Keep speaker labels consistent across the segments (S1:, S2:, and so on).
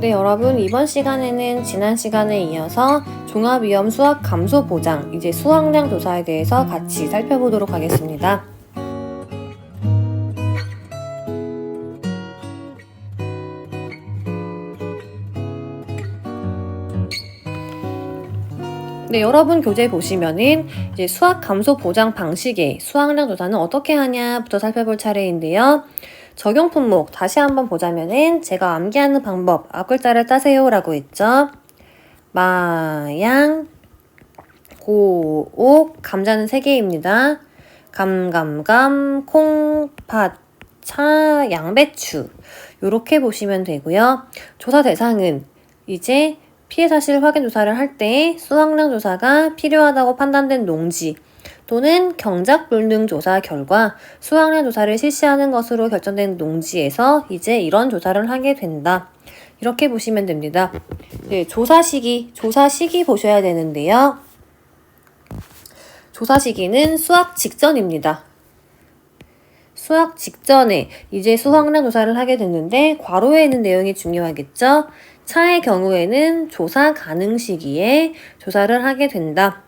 S1: 네, 여러분 이번 시간에는 지난 시간에 이어서 종합위험 수학 감소 보장, 이제 수학량 조사에 대해서 같이 살펴보도록 하겠습니다. 네, 여러분 교재 보시면은 이제 수학 감소 보장 방식의 수학량 조사는 어떻게 하냐부터 살펴볼 차례인데요. 적용 품목 다시 한번 보자면은 제가 암기하는 방법 앞글자를 따세요 라고 했죠. 마양, 고옥, 감자는 3개입니다. 감감감, 콩, 팥, 차, 양배추 요렇게 보시면 되고요. 조사 대상은 이제 피해 사실 확인 조사를 할 때 수학량 조사가 필요하다고 판단된 농지 또는 경작 불능 조사 결과 수학량 조사를 실시하는 것으로 결정된 농지에서 이제 이런 조사를 하게 된다. 이렇게 보시면 됩니다. 네, 조사 시기 보셔야 되는데요. 조사 시기는 수학 직전입니다. 수학 직전에 이제 수학량 조사를 하게 됐는데 괄호에 있는 내용이 중요하겠죠. 차의 경우에는 조사 가능 시기에 조사를 하게 된다.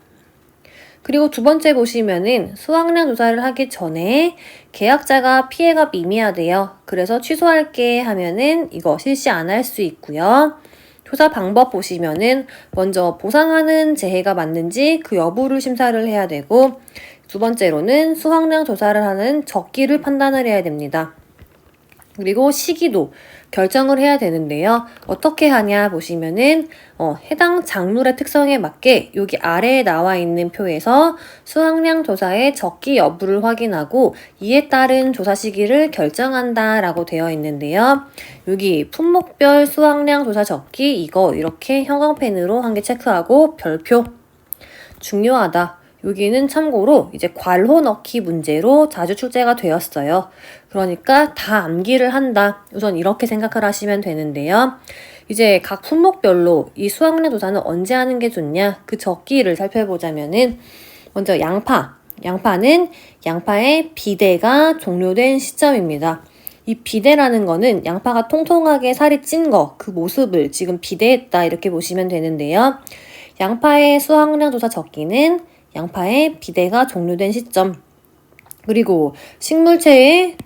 S1: 그리고 두 번째 보시면은 수학량 조사를 하기 전에 계약자가 피해가 미미하대요. 그래서 취소할게 하면은 이거 실시 안 할 수 있고요. 조사 방법 보시면은 먼저 보상하는 재해가 맞는지 그 여부를 심사를 해야 되고 두 번째로는 수학량 조사를 하는 적기를 판단을 해야 됩니다. 그리고 시기도 결정을 해야 되는데요. 어떻게 하냐 보시면은 해당 작물의 특성에 맞게 여기 아래에 나와 있는 표에서 수학량 조사의 적기 여부를 확인하고 이에 따른 조사 시기를 결정한다 라고 되어 있는데요. 여기 품목별 수학량 조사 적기 이거 이렇게 형광펜으로 한 개 체크하고 별표 중요하다. 여기는 참고로 이제 괄호 넣기 문제로 자주 출제가 되었어요. 그러니까 다 암기를 한다. 우선 이렇게 생각을 하시면 되는데요. 이제 각 품목별로 이 수학량 조사는 언제 하는 게 좋냐? 그 적기를 살펴보자면은 먼저 양파는 양파의 비대가 종료된 시점입니다. 이 비대라는 거는 양파가 통통하게 살이 찐 거, 그 모습을 지금 비대했다 이렇게 보시면 되는데요. 양파의 수학량 조사 적기는 양파의 비대가 종료된 시점. 그리고 식물체의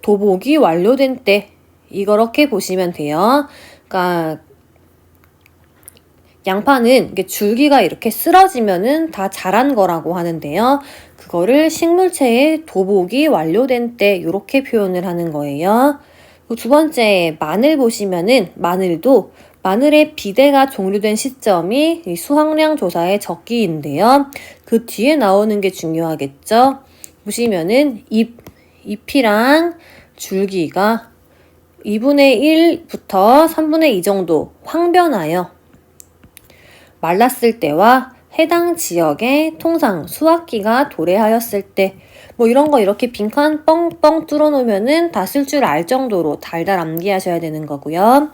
S1: 도복이 완료된 때. 이렇게 보시면 돼요. 그러니까 양파는 줄기가 이렇게 쓰러지면은 다 자란 거라고 하는데요. 그거를 식물체의 도복이 완료된 때 이렇게 표현을 하는 거예요. 두 번째 마늘 보시면은 마늘의 비대가 종료된 시점이 수학량 조사의 적기인데요. 그 뒤에 나오는 게 중요하겠죠. 보시면은 잎이랑 줄기가 2분의 1부터 3분의 2 정도 황변하여 말랐을 때와 해당 지역의 통상 수확기가 도래하였을 때 이런 거 이렇게 빈칸 뻥뻥 뚫어놓으면은 다 쓸 줄 알 정도로 달달 암기하셔야 되는 거고요.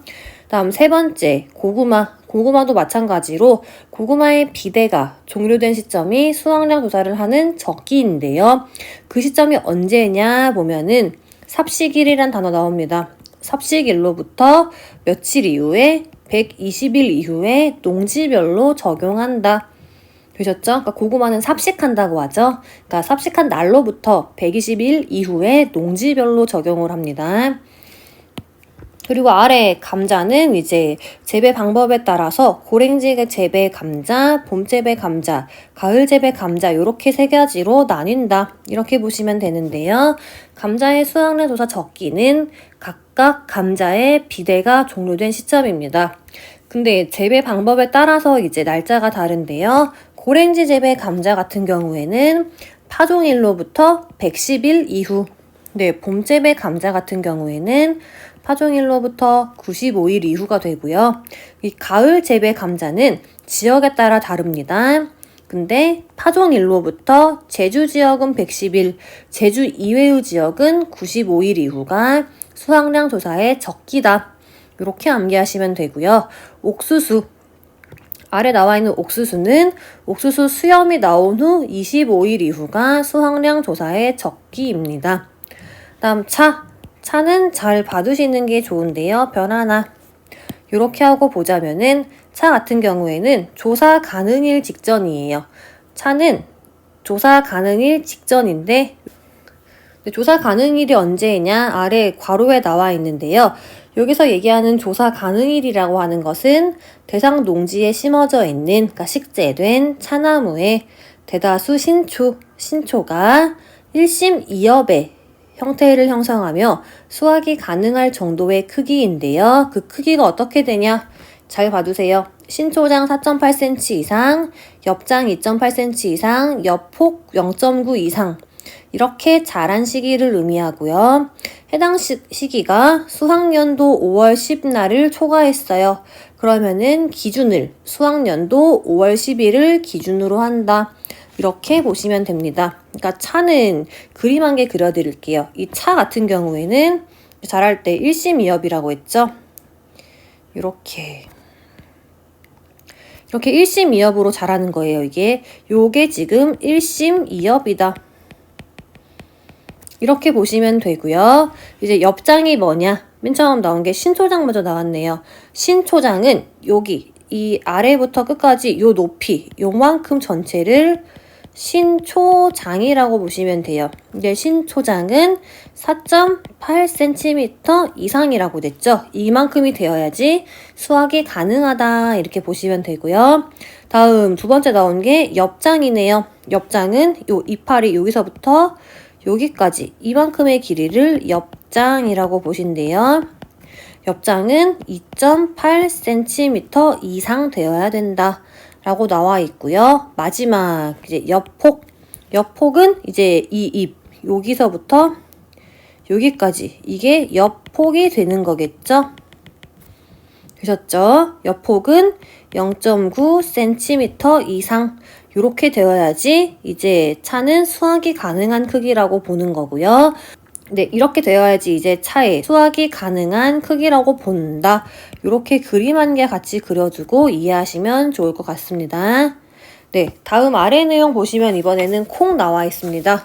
S1: 다음 세 번째 고구마도 마찬가지로 고구마의 비대가 종료된 시점이 수학량 조사를 하는 적기인데요. 그 시점이 언제냐 보면은 삽식일이란 단어 나옵니다. 삽식일로부터 며칠 이후에 120일 이후에 농지별로 적용한다. 되셨죠? 그러니까 고구마는 삽식한다고 하죠. 그러니까 삽식한 날로부터 120일 이후에 농지별로 적용을 합니다. 그리고 아래 감자는 이제 재배 방법에 따라서 고랭지 재배 감자, 봄 재배 감자, 가을 재배 감자 이렇게 세 가지로 나뉜다. 이렇게 보시면 되는데요. 감자의 수학량 조사 적기는 각각 감자의 비대가 종료된 시점입니다. 근데 재배 방법에 따라서 이제 날짜가 다른데요. 고랭지 재배 감자 같은 경우에는 파종일로부터 110일 이후, 봄 재배 감자 같은 경우에는 파종일로부터 95일 이후가 되고요. 이 가을 재배 감자는 지역에 따라 다릅니다. 근데 파종일로부터 제주 지역은 110일, 제주 이외의 지역은 95일 이후가 수학량 조사의 적기다. 이렇게 암기하시면 되고요. 옥수수 아래 나와 있는 옥수수는 옥수수 수염이 나온 후 25일 이후가 수학량 조사의 적기입니다. 다음 차는 잘 봐두시는 게 좋은데요. 변 하나. 이렇게 하고 보자면은 차 같은 경우에는 조사 가능일 직전이에요. 차는 조사 가능일 직전인데 조사 가능일이 언제냐? 아래 괄호에 나와 있는데요. 여기서 얘기하는 조사 가능일이라고 하는 것은 대상 농지에 심어져 있는, 그러니까 식재된 차나무의 대다수 신초가 1심 2엽의 형태를 형성하며 수확이 가능할 정도의 크기인데요. 그 크기가 어떻게 되냐? 잘 봐두세요. 신초장 4.8cm 이상, 엽장 2.8cm 이상, 엽폭 0.9 이상 이렇게 자란 시기를 의미하고요. 해당 시기가 수학년도 5월 10날을 초과했어요. 그러면은 기준을 수학년도 5월 10일을 기준으로 한다. 이렇게 보시면 됩니다. 그러니까 차는 그림 한 개 그려드릴게요. 이 차 같은 경우에는 자랄 때 1심 2엽이라고 했죠. 이렇게 1심 2엽으로 자라는 거예요. 요게 지금 1심 2엽이다. 이렇게 보시면 되고요. 이제 엽장이 뭐냐? 맨 처음 나온 게 신초장 먼저 나왔네요. 신초장은 여기 이 아래부터 끝까지 요 높이 요만큼 전체를 신초장이라고 보시면 돼요. 이제 신초장은 4.8cm 이상이라고 됐죠. 이만큼이 되어야지 수확이 가능하다 이렇게 보시면 되고요. 다음 두 번째 나온 게 엽장이네요. 엽장은 요 이파리 여기서부터 여기까지 이만큼의 길이를 엽장이라고 보신대요. 엽장은 2.8cm 이상 되어야 된다 라고 나와 있고요. 마지막 이제 엽폭은 이제 이 잎 여기서부터 여기까지 이게 엽폭이 되는 거겠죠. 되셨죠? 엽폭은 0.9cm 이상 이렇게 되어야지 이제 차는 수확이 가능한 크기라고 보는 거고요. 네, 이렇게 되어야지 이제 차에 수확이 가능한 크기라고 본다. 이렇게 그림 한 개 같이 그려주고 이해하시면 좋을 것 같습니다. 네, 다음 아래 내용 보시면 이번에는 콩 나와 있습니다.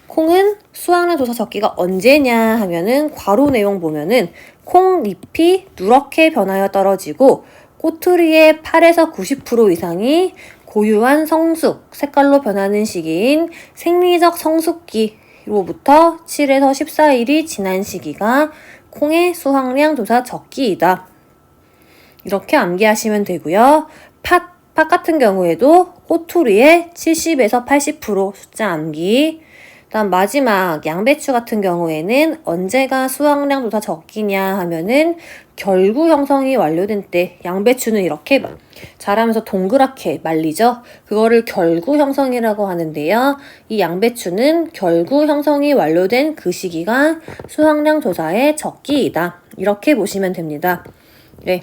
S1: 콩은 수확량 조사 적기가 언제냐 하면은 괄호 내용 보면은 콩잎이 누렇게 변하여 떨어지고 꼬투리의 8에서 90% 이상이 고유한 성숙, 색깔로 변하는 시기인 생리적 성숙기로부터 7에서 14일이 지난 시기가 콩의 수확량 조사 적기이다. 이렇게 암기하시면 되고요. 팥 같은 경우에도 꼬투리의 70에서 80% 숫자 암기. 다음 마지막 양배추 같은 경우에는 언제가 수확량 조사 적기냐 하면은 결구 형성이 완료된 때 양배추는 이렇게 자라면서 동그랗게 말리죠. 그거를 결구 형성이라고 하는데요. 이 양배추는 결구 형성이 완료된 그 시기가 수확량 조사의 적기이다. 이렇게 보시면 됩니다. 네.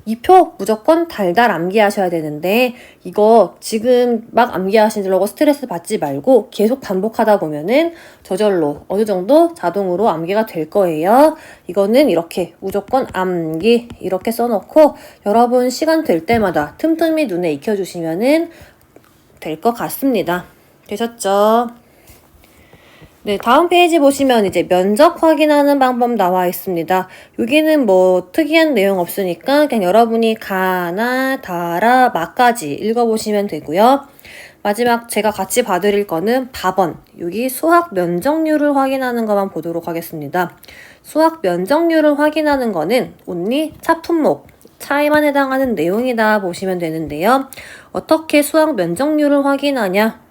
S1: 이 표 무조건 달달 암기하셔야 되는데 이거 지금 막 암기하시려고 스트레스 받지 말고 계속 반복하다 보면은 저절로 어느 정도 자동으로 암기가 될 거예요. 이거는 이렇게 무조건 암기 이렇게 써놓고 여러분 시간 될 때마다 틈틈이 눈에 익혀주시면은 될 것 같습니다. 되셨죠? 네, 다음 페이지 보시면 이제 면적 확인하는 방법 나와 있습니다. 여기는 뭐 특이한 내용 없으니까 그냥 여러분이 가나, 다라, 마까지 읽어보시면 되고요. 마지막 제가 같이 봐드릴 거는 밥원. 여기 수확 면적률을 확인하는 것만 보도록 하겠습니다. 수확 면적률을 확인하는 거는 only 차 품목, 차에만 해당하는 내용이다 보시면 되는데요. 어떻게 수확 면적률을 확인하냐?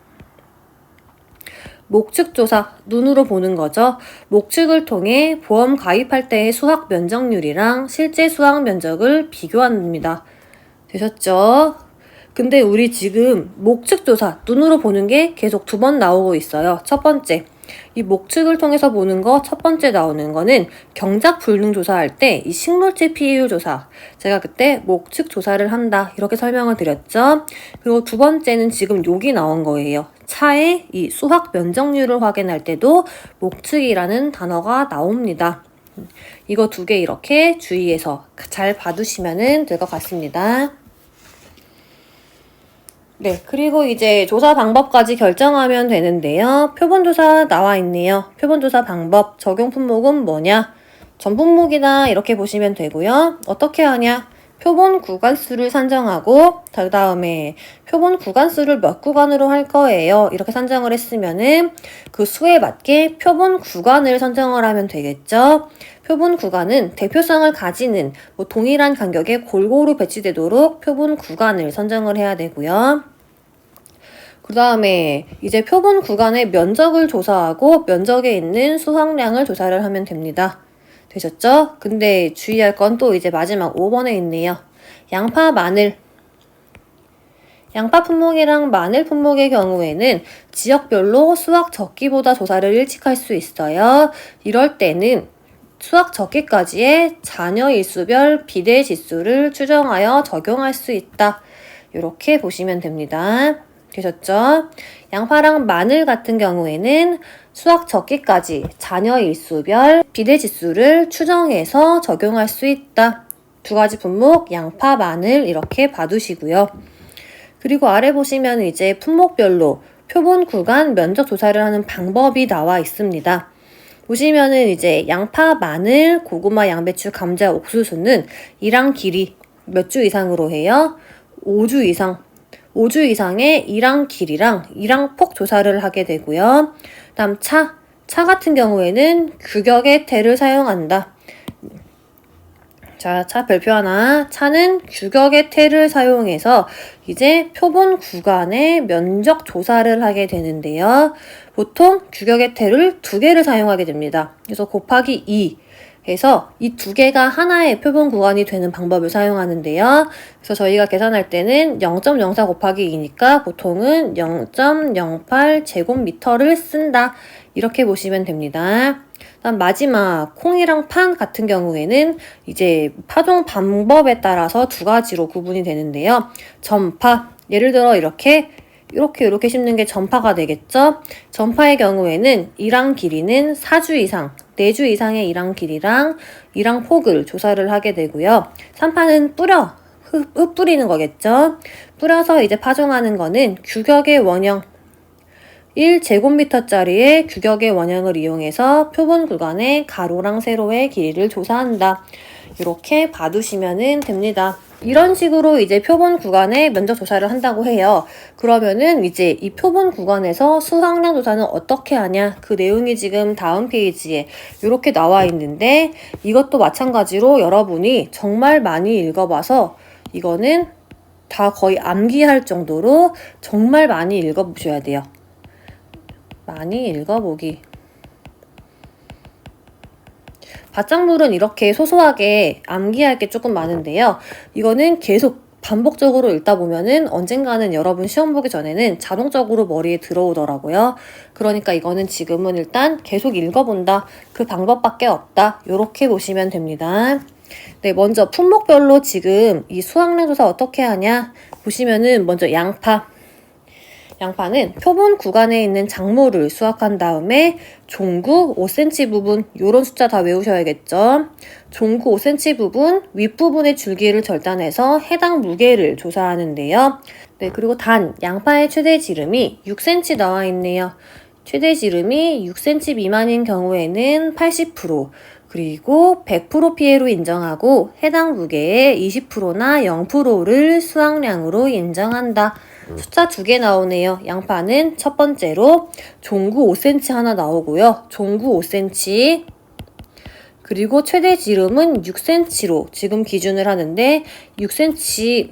S1: 목측조사, 눈으로 보는 거죠. 목측을 통해 보험 가입할 때의 수확 면적률이랑 실제 수확 면적을 비교합니다. 되셨죠? 근데 우리 지금 목측조사, 눈으로 보는 게 계속 두 번 나오고 있어요. 첫 번째, 이 목측을 통해서 보는 거 첫 번째 나오는 거는 경작 불능 조사할 때 이 식물체 피해율 조사, 제가 그때 목측 조사를 한다 이렇게 설명을 드렸죠. 그리고 두 번째는 지금 여기 나온 거예요. 차의 이 수확 면적률을 확인할 때도 목측이라는 단어가 나옵니다. 이거 두 개 이렇게 주의해서 잘 봐두시면 될 것 같습니다. 네, 그리고 이제 조사 방법까지 결정하면 되는데요. 표본조사 나와 있네요. 표본조사 방법, 적용 품목은 뭐냐? 전 품목이나 이렇게 보시면 되고요. 어떻게 하냐? 표본 구간수를 산정하고 그 다음에 표본 구간수를 몇 구간으로 할 거예요. 이렇게 산정을 했으면은 그 수에 맞게 표본 구간을 선정을 하면 되겠죠. 표본 구간은 대표성을 가지는 동일한 간격에 골고루 배치되도록 표본 구간을 선정을 해야 되고요. 그 다음에 이제 표본 구간의 면적을 조사하고 면적에 있는 수확량을 조사를 하면 됩니다. 되셨죠? 근데 주의할 건 또 이제 마지막 5번에 있네요. 양파, 마늘. 양파 품목이랑 마늘 품목의 경우에는 지역별로 수확 적기보다 조사를 일찍 할 수 있어요. 이럴 때는 수확 적기까지의 잔여 일수별 비대 지수를 추정하여 적용할 수 있다. 이렇게 보시면 됩니다. 되셨죠? 양파랑 마늘 같은 경우에는 수확 적기까지 잔여 일수별 비대 지수를 추정해서 적용할 수 있다. 두 가지 품목 양파, 마늘 이렇게 봐두시고요. 그리고 아래 보시면 이제 품목별로 표본 구간 면적 조사를 하는 방법이 나와 있습니다. 보시면은 이제 양파, 마늘, 고구마, 양배추, 감자, 옥수수는 일항 길이 몇 주 이상으로 해요? 5주 이상. 5주 이상의 일항 길이랑 일항 폭 조사를 하게 되고요. 다음 차 같은 경우에는 규격의 태를 사용한다. 자, 차 별표 하나. 차는 규격의 태를 사용해서 이제 표본 구간의 면적 조사를 하게 되는데요. 보통 규격의 태를 2개를 사용하게 됩니다. 그래서 곱하기 2 해서 이 2개가 하나의 표본 구간이 되는 방법을 사용하는데요. 그래서 저희가 계산할 때는 0.04 곱하기 2니까 보통은 0.08 제곱미터를 쓴다. 이렇게 보시면 됩니다. 다음 마지막 콩이랑 판 같은 경우에는 이제 파종 방법에 따라서 2가지로 구분이 되는데요. 전파, 예를 들어 이렇게 심는 게 전파가 되겠죠. 전파의 경우에는 일항 길이는 4주 이상, 4주 이상의 일항 길이랑 일항 폭을 조사를 하게 되고요. 산파는 흙 뿌리는 거겠죠. 뿌려서 이제 파종하는 거는 규격의 원형 1제곱미터짜리의 규격의 원형을 이용해서 표본 구간의 가로랑 세로의 길이를 조사한다. 이렇게 봐두시면 됩니다. 이런 식으로 이제 표본 구간의 면적 조사를 한다고 해요. 그러면은 이제 이 표본 구간에서 수확량 조사는 어떻게 하냐? 그 내용이 지금 다음 페이지에 이렇게 나와 있는데 이것도 마찬가지로 여러분이 정말 많이 읽어봐서 이거는 다 거의 암기할 정도로 정말 많이 읽어보셔야 돼요. 많이 읽어보기. 바짝물은 이렇게 소소하게 암기할 게 조금 많은데요. 이거는 계속 반복적으로 읽다 보면은 언젠가는 여러분 시험 보기 전에는 자동적으로 머리에 들어오더라고요. 그러니까 이거는 지금은 일단 계속 읽어본다. 그 방법밖에 없다. 이렇게 보시면 됩니다. 네, 먼저 품목별로 지금 이 수확량 조사 어떻게 하냐? 보시면은 먼저 양파는 표본 구간에 있는 작물을 수확한 다음에 종구 5cm 부분, 요런 숫자 다 외우셔야겠죠. 종구 5cm 부분, 윗부분의 줄기를 절단해서 해당 무게를 조사하는데요. 네, 그리고 양파의 최대 지름이 6cm 나와 있네요. 최대 지름이 6cm 미만인 경우에는 80%, 그리고 100% 피해로 인정하고 해당 무게의 20%나 0%를 수확량으로 인정한다. 숫자 2개 나오네요. 양파는 첫 번째로 종구 5cm 하나 나오고요. 종구 5cm 그리고 최대 지름은 6cm로 지금 기준을 하는데 6cm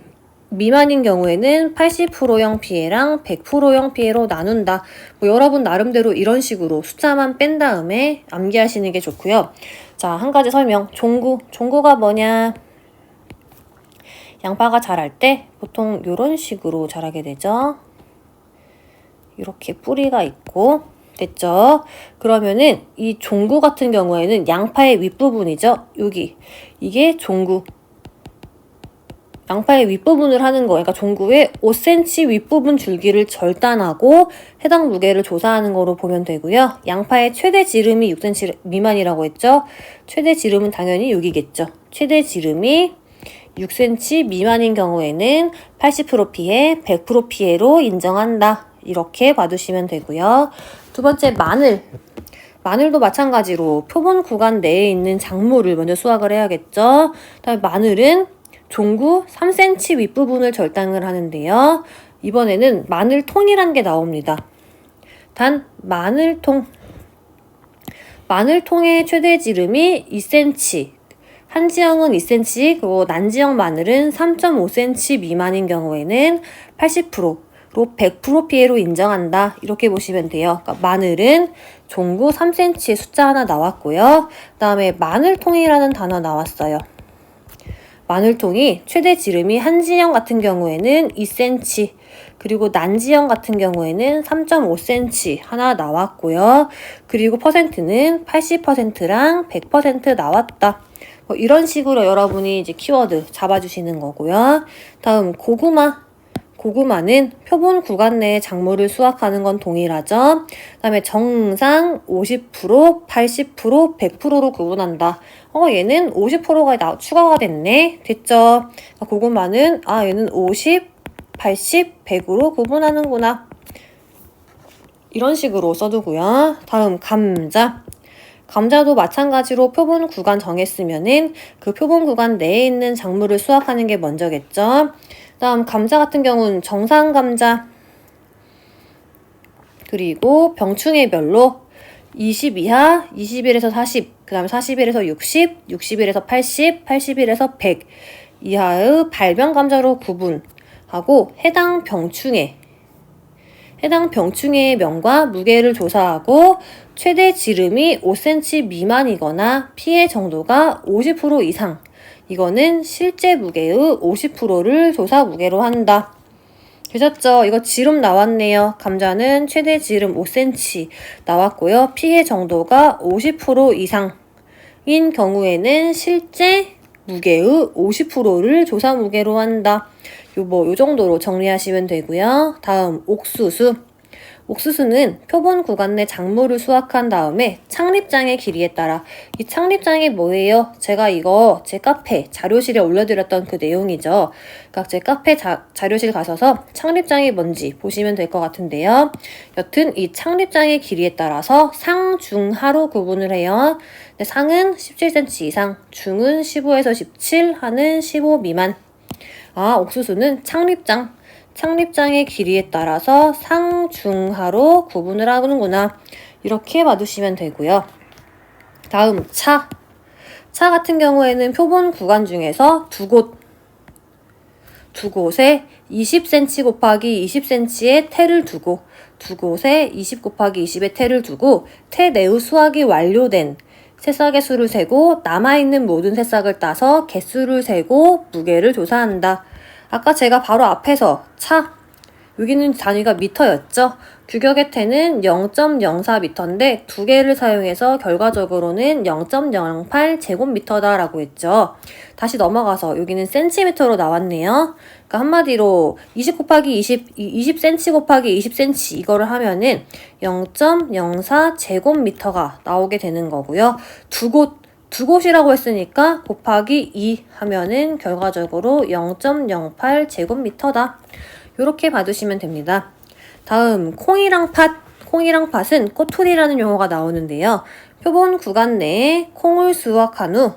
S1: 미만인 경우에는 80%형 피해랑 100%형 피해로 나눈다. 여러분 나름대로 이런 식으로 숫자만 뺀 다음에 암기하시는 게 좋고요. 자, 한 가지 설명. 종구가 뭐냐? 양파가 자랄 때 보통 이런 식으로 자라게 되죠. 이렇게 뿌리가 있고 됐죠? 그러면은 이 종구 같은 경우에는 양파의 윗부분이죠. 여기 이게 종구. 양파의 윗부분을 하는 거, 그러니까 종구의 5cm 윗부분 줄기를 절단하고 해당 무게를 조사하는 거로 보면 되고요. 양파의 최대 지름이 6cm 미만이라고 했죠. 최대 지름은 당연히 여기겠죠. 최대 지름이 6cm 미만인 경우에는 80% 피해, 100% 피해로 인정한다. 이렇게 봐두시면 되고요. 두 번째, 마늘. 마늘도 마찬가지로 표본 구간 내에 있는 작물을 먼저 수확을 해야겠죠. 그다음에 마늘은 종구 3cm 윗부분을 절단을 하는데요. 이번에는 마늘통이란 게 나옵니다. 단 마늘통의 최대 지름이 2cm, 한 지형은 2cm, 그리고 난지형 마늘은 3.5cm 미만인 경우에는 80%로 100% 피해로 인정한다. 이렇게 보시면 돼요. 그러니까 마늘은 종구 3cm의 숫자 하나 나왔고요. 그 다음에 마늘통이라는 단어 나왔어요. 마늘통이 최대 지름이 한 지형 같은 경우에는 2cm, 그리고 난지형 같은 경우에는 3.5cm 하나 나왔고요. 그리고 퍼센트는 80%랑 100% 나왔다. 뭐 이런 식으로 여러분이 이제 키워드 잡아주시는 거고요. 다음 고구마는 표본 구간 내에 작물을 수확하는 건 동일하죠. 그 다음에 정상 50%, 80%, 100%로 구분한다. 얘는 50%가 추가가 됐네. 됐죠? 고구마는 얘는 50, 80, 100으로 구분하는구나. 이런 식으로 써두고요. 다음 감자도 마찬가지로 표본 구간 정했으면은 그 표본 구간 내에 있는 작물을 수확하는 게 먼저겠죠. 다음 감자 같은 경우는 정상 감자, 그리고 병충해별로 20 이하, 21에서 40, 그 다음에 41에서 60, 61에서 80, 81에서 100 이하의 발병 감자로 구분하고 해당 병충해의 명과 무게를 조사하고 최대 지름이 5cm 미만이거나 피해 정도가 50% 이상, 이거는 실제 무게의 50%를 조사 무게로 한다. 되셨죠? 이거 지름 나왔네요. 감자는 최대 지름 5cm 나왔고요. 피해 정도가 50% 이상인 경우에는 실제 무게의 50%를 조사 무게로 한다. 요 정도로 정리하시면 되고요. 다음 옥수수는 표본 구간 내 작물을 수확한 다음에 창립장의 길이에 따라, 이 창립장이 뭐예요? 제가 이거 제 카페 자료실에 올려드렸던 그 내용이죠. 그러니까 제 카페 자료실 가셔서 창립장이 뭔지 보시면 될 것 같은데요. 여튼 이 창립장의 길이에 따라서 상, 중, 하로 구분을 해요. 상은 17cm 이상, 중은 15에서 17, 하는 15 미만. 옥수수는 창립장의 길이에 따라서 상, 중, 하로 구분을 하는구나. 이렇게 봐두시면 되고요. 다음 차 같은 경우에는 표본 구간 중에서 두 곳에 20cm 곱하기 20cm의 태를 두고, 두 곳에 20 곱하기 20의 태를 두고 태 내의 수확이 완료된 새싹의 수를 세고 남아있는 모든 새싹을 따서 개수를 세고 무게를 조사한다. 아까 제가 바로 앞에서 여기는 단위가 미터였죠. 규격의 태는 0.04m인데 두 개를 사용해서 결과적으로는 0.08 제곱미터다라고 했죠. 다시 넘어가서 여기는 센티미터로 나왔네요. 그러니까 한마디로 20 곱하기 20cm 곱하기 20cm 이거를 하면은 0.04 제곱미터가 나오게 되는 거고요. 두 곳이라고 했으니까 곱하기 2 하면은 결과적으로 0.08 제곱미터다. 이렇게 봐두시면 됩니다. 다음 콩이랑 팥은 꼬투리라는 용어가 나오는데요. 표본 구간 내에 콩을 수확한 후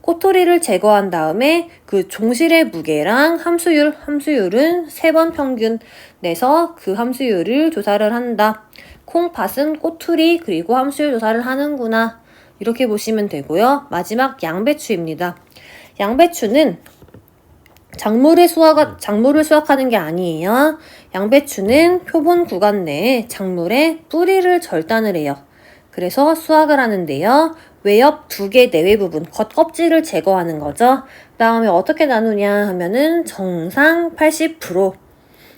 S1: 꼬투리를 제거한 다음에 그 종실의 무게랑 함수율은 3번 평균 내서 그 함수율을 조사를 한다. 콩팥은 꼬투리 그리고 함수율 조사를 하는구나. 이렇게 보시면 되고요. 마지막 양배추입니다. 양배추는 작물을 수확하는 게 아니에요. 양배추는 표본 구간 내에 작물의 뿌리를 절단을 해요. 그래서 수확을 하는데요. 외엽 2개 내외 부분, 겉껍질을 제거하는 거죠. 그 다음에 어떻게 나누냐 하면은 정상 80%,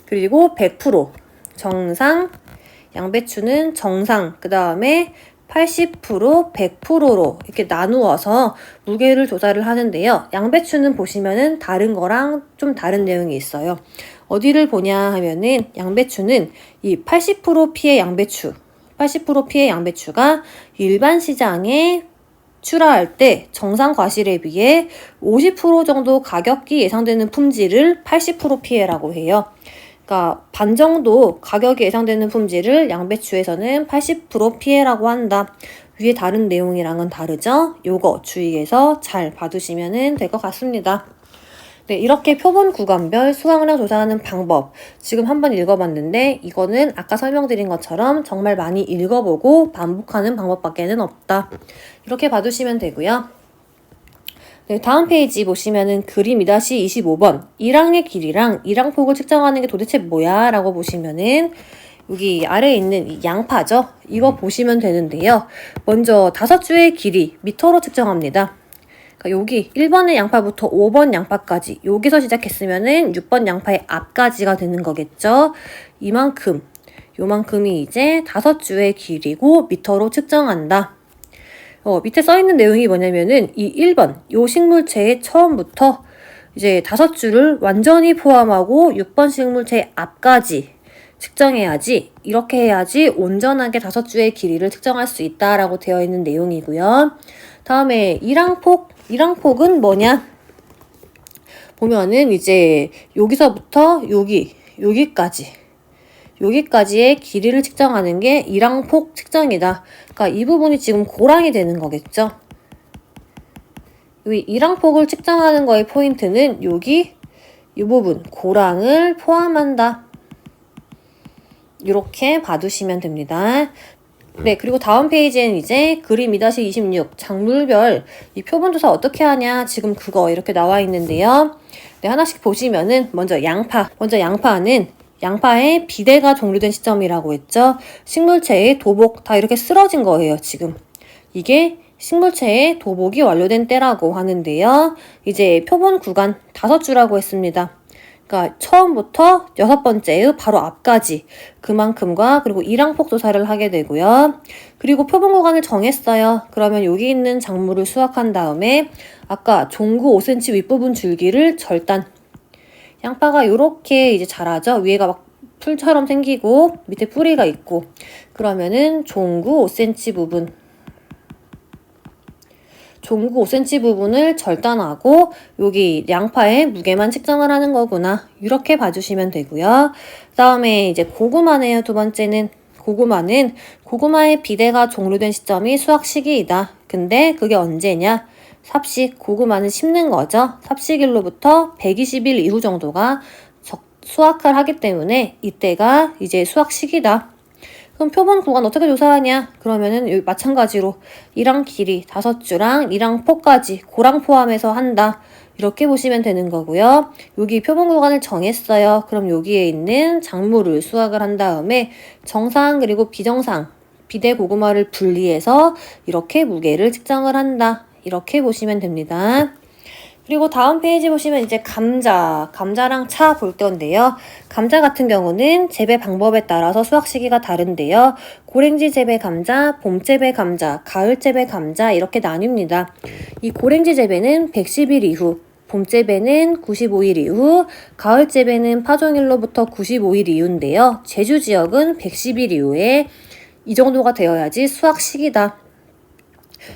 S1: 그리고 100%. 양배추는 정상, 그 다음에 80%, 100%로 이렇게 나누어서 무게를 조사를 하는데요. 양배추는 보시면은 다른 거랑 좀 다른 내용이 있어요. 어디를 보냐 하면은 양배추는 이 80% 피해 양배추가 일반 시장에 출하할 때 정상 과실에 비해 50% 정도 가격이 예상되는 품질을 80% 피해라고 해요. 그러니까 반 정도 가격이 예상되는 품질을 양배추에서는 80% 피해라고 한다. 위에 다른 내용이랑은 다르죠? 요거 주의해서 잘 봐두시면 될 것 같습니다. 네, 이렇게 표본 구간별 수확량 조사하는 방법 지금 한번 읽어봤는데 이거는 아까 설명드린 것처럼 정말 많이 읽어보고 반복하는 방법밖에는 없다. 이렇게 봐두시면 되고요. 네, 다음 페이지 보시면은 그림 2-25번 일항의 길이랑 일항폭을 측정하는 게 도대체 뭐야? 라고 보시면은 여기 아래에 있는 이 양파죠? 이거 보시면 되는데요. 먼저 5주의 길이 미터로 측정합니다. 그러니까 여기 1번의 양파부터 5번 양파까지 여기서 시작했으면은 6번 양파의 앞까지가 되는 거겠죠. 이만큼 요만큼이 이제 5주의 길이고 미터로 측정한다. 밑에 써있는 내용이 뭐냐면은 이 1번 요 식물체의 처음부터 이제 5주를 완전히 포함하고 6번 식물체의 앞까지 측정해야지 이렇게 해야지 온전하게 5주의 길이를 측정할 수 있다라고 되어 있는 내용이고요. 다음에 일항폭은 뭐냐? 보면은 이제 여기서부터 여기까지의 길이를 측정하는 게 일항폭 측정이다. 그러니까 이 부분이 지금 고랑이 되는 거겠죠. 이 일항폭을 측정하는 거의 포인트는 여기 이 부분 고랑을 포함한다. 이렇게 봐두시면 됩니다. 네, 그리고 다음 페이지에는 이제 그림 2-26 작물별 이 표본조사 어떻게 하냐 지금 그거 이렇게 나와 있는데요. 네, 하나씩 보시면은 먼저 양파는 양파의 비대가 종료된 시점이라고 했죠. 식물체의 도복 다 이렇게 쓰러진 거예요, 지금. 이게 식물체의 도복이 완료된 때라고 하는데요. 이제 표본 구간 5주라고 했습니다. 그러니까 처음부터 6번째의 바로 앞까지 그만큼과 그리고 일항폭 조사를 하게 되고요. 그리고 표본 구간을 정했어요. 그러면 여기 있는 작물을 수확한 다음에 아까 종구 5cm 윗부분 줄기를 절단. 양파가 이렇게 이제 자라죠. 위에가 막 풀처럼 생기고 밑에 뿌리가 있고 그러면은 종구 5cm 부분을 절단하고 여기 양파의 무게만 측정을 하는 거구나. 이렇게 봐주시면 되고요. 그 다음에 이제 고구마네요. 두 번째는 고구마의 비대가 종료된 시점이 수확 시기이다. 근데 그게 언제냐? 고구마는 심는 거죠. 삽식일로부터 120일 이후 정도가 수확을 하기 때문에 이때가 이제 수확 시기다. 그럼 표본 구간 어떻게 조사하냐? 그러면은 여기 마찬가지로 일항 길이 5주랑 일항 폭까지 고랑 포함해서 한다. 이렇게 보시면 되는 거고요. 여기 표본 구간을 정했어요. 그럼 여기에 있는 작물을 수확을 한 다음에 정상 그리고 비정상 비대 고구마를 분리해서 이렇게 무게를 측정을 한다. 이렇게 보시면 됩니다. 그리고 다음 페이지 보시면 이제 감자랑 차 볼 건데요. 감자 같은 경우는 재배 방법에 따라서 수확 시기가 다른데요. 고랭지 재배 감자, 봄 재배 감자, 가을 재배 감자 이렇게 나뉩니다. 이 고랭지 재배는 110일 이후, 봄 재배는 95일 이후, 가을 재배는 파종일로부터 95일 이후인데요. 제주 지역은 110일 이후에 이 정도가 되어야지 수확 시기다.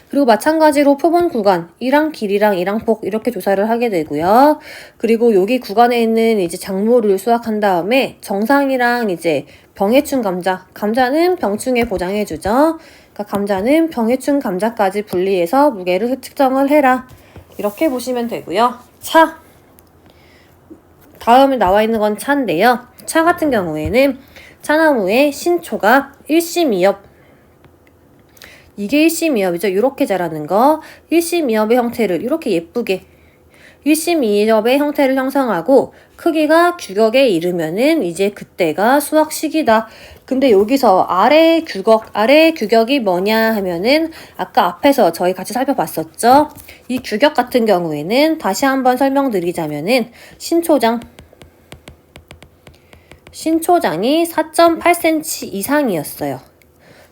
S1: 그리고 마찬가지로 표본 구간, 일항 길이랑 일항폭 이렇게 조사를 하게 되고요. 그리고 여기 구간에 있는 이제 작물을 수확한 다음에 정상이랑 이제 병해충 감자는 병충해 보장해주죠. 그러니까 감자는 병해충 감자까지 분리해서 무게를 측정을 해라. 이렇게 보시면 되고요. 다음에 나와 있는 건 차인데요. 차 같은 경우에는 차나무의 신초가 1심2엽 이게 1심2엽이죠. 이렇게 자라는 거 1심2엽의 형태를 이렇게 예쁘게 1심2엽의 형태를 형성하고 크기가 규격에 이르면은 이제 그때가 수확 시기다. 근데 여기서 아래의 규격이 뭐냐 하면은 아까 앞에서 저희 같이 살펴봤었죠. 이 규격 같은 경우에는 다시 한번 설명드리자면은 신초장이 4.8cm 이상이었어요.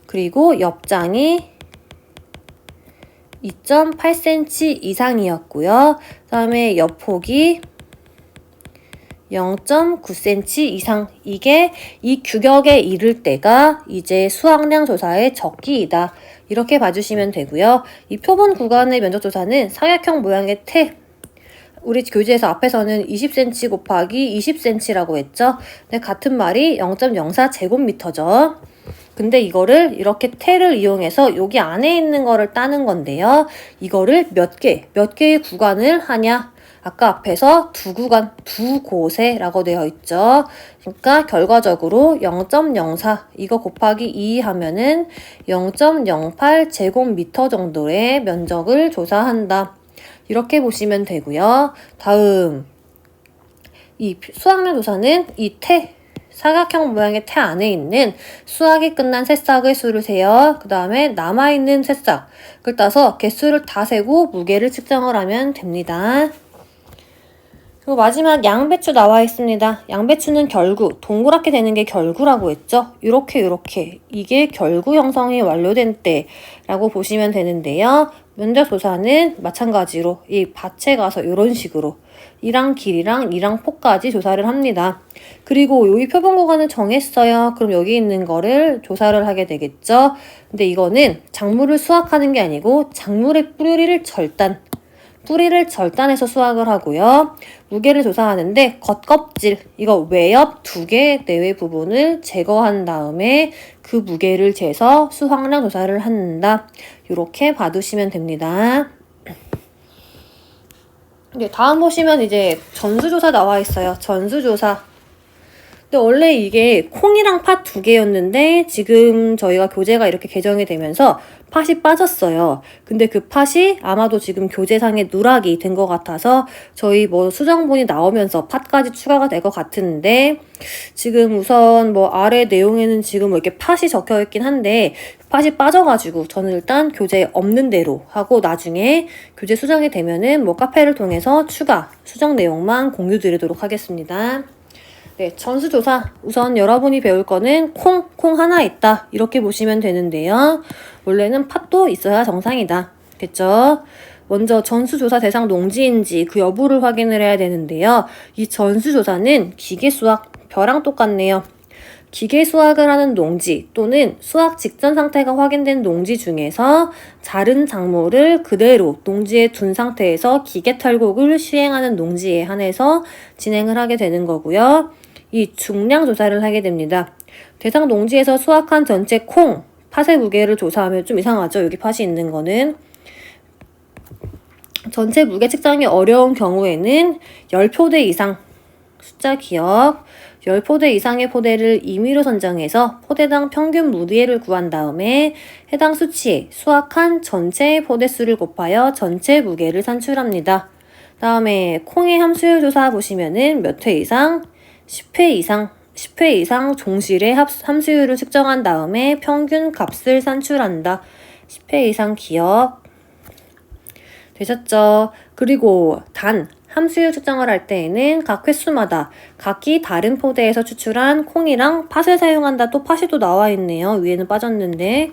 S1: 그리고 옆장이 2.8cm 이상이었고요. 그 다음에 옆폭이 0.9cm 이상. 이게 이 규격에 이를 때가 이제 수확량 조사의 적기이다. 이렇게 봐주시면 되고요. 이 표본 구간의 면적조사는 사각형 모양의 태, 우리 교재에서 앞에서는 20cm 곱하기 20cm라고 했죠. 근데 같은 말이 0.04제곱미터죠. 근데 이거를 이렇게 태를 이용해서 여기 안에 있는 거를 따는 건데요. 이거를 몇 개의 구간을 하냐? 아까 앞에서 두 구간, 두 곳에라고 되어 있죠. 그러니까 결과적으로 0.04 이거 곱하기 2 하면은 0.08제곱미터 정도의 면적을 조사한다. 이렇게 보시면 되고요. 다음 이 수학면 조사는 이 태, 사각형 모양의 태 안에 있는 수확이 끝난 새싹의 수를 세요. 그 다음에 남아있는 새싹을 따서 개수를 다 세고 무게를 측정을 하면 됩니다. 그리고 마지막 양배추 나와 있습니다. 양배추는 결구, 동그랗게 되는 게 결구라고 했죠. 이렇게 이게 결구 형성이 완료된 때라고 보시면 되는데요. 면적 조사는 마찬가지로 이 밭에 가서 이런 식으로 이랑 길이랑 이랑 폭까지 조사를 합니다. 그리고 여기 표본 구간을 정했어요. 그럼 여기 있는 거를 조사를 하게 되겠죠. 근데 이거는 작물을 수확하는 게 아니고 작물의 뿌리를 절단해서 수확을 하고요. 무게를 조사하는데 겉껍질, 이거 외엽 2개 내외 부분을 제거한 다음에 그 무게를 재서 수확량 조사를 한다. 이렇게 봐두시면 됩니다. 네, 다음 보시면 이제 전수조사 나와 있어요. 전수조사. 근데 원래 이게 콩이랑 팥 2개였는데 지금 저희가 교재가 이렇게 개정이 되면서 팥이 빠졌어요. 근데 그 팥이 아마도 지금 교재상에 누락이 된 것 같아서 저희 뭐 수정본이 나오면서 팥까지 추가가 될 것 같은데 지금 우선 뭐 아래 내용에는 지금 뭐 이렇게 팥이 적혀 있긴 한데 팥이 빠져가지고 저는 일단 교재에 없는 대로 하고 나중에 교재 수정이 되면은 뭐 카페를 통해서 추가 수정 내용만 공유 드리도록 하겠습니다. 네, 전수조사. 우선 여러분이 배울 거는 콩 하나 있다. 이렇게 보시면 되는데요. 원래는 팥도 있어야 정상이다. 그쵸? 먼저 전수조사 대상 농지인지 그 여부를 확인을 해야 되는데요. 이 전수조사는 기계수확, 벼랑 똑같네요. 기계수확을 하는 농지 또는 수확 직전 상태가 확인된 농지 중에서 자른 작물을 그대로 농지에 둔 상태에서 기계탈곡을 시행하는 농지에 한해서 진행을 하게 되는 거고요. 이 중량 조사를 하게 됩니다. 대상 농지에서 수확한 전체 콩, 팥의 무게를 조사하면 좀 이상하죠? 여기 팥이 있는 거는. 전체 무게 측정이 어려운 경우에는 10포대 이상, 숫자 기억, 10포대 이상의 포대를 임의로 선정해서 포대당 평균 무게를 구한 다음에 해당 수치에 수확한 전체 포대수를 곱하여 전체 무게를 산출합니다. 다음에 콩의 함수율 조사 보시면은 몇 회 이상, 10회 이상 종실의 함수율을 측정한 다음에 평균 값을 산출한다. 10회 이상 기억. 되셨죠? 그리고 함수율 측정을 할 때에는 각 횟수마다 각기 다른 포대에서 추출한 콩이랑 팥을 사용한다. 또 팥이 또 나와 있네요. 위에는 빠졌는데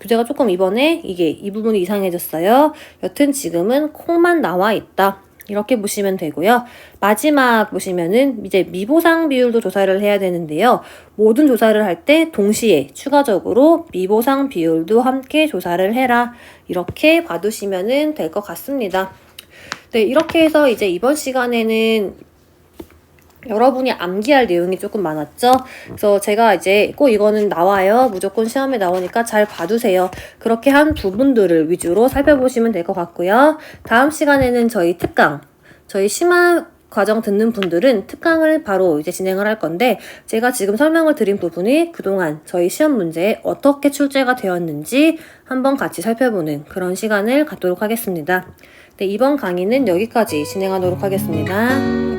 S1: 교재가 조금 이번에 이 부분이 이상해졌어요. 여튼 지금은 콩만 나와 있다. 이렇게 보시면 되고요. 마지막 보시면은 이제 미보상 비율도 조사를 해야 되는데요. 모든 조사를 할 때 동시에 추가적으로 미보상 비율도 함께 조사를 해라. 이렇게 봐두시면은 될 것 같습니다. 네, 이렇게 해서 이제 이번 시간에는 여러분이 암기할 내용이 조금 많았죠? 그래서 제가 이제 꼭 이거는 나와요. 무조건 시험에 나오니까 잘 봐두세요. 그렇게 한 부분들을 위주로 살펴보시면 될 것 같고요. 다음 시간에는 저희 심화 과정 듣는 분들은 특강을 바로 이제 진행을 할 건데 제가 지금 설명을 드린 부분이 그동안 저희 시험 문제에 어떻게 출제가 되었는지 한번 같이 살펴보는 그런 시간을 갖도록 하겠습니다. 네, 이번 강의는 여기까지 진행하도록 하겠습니다.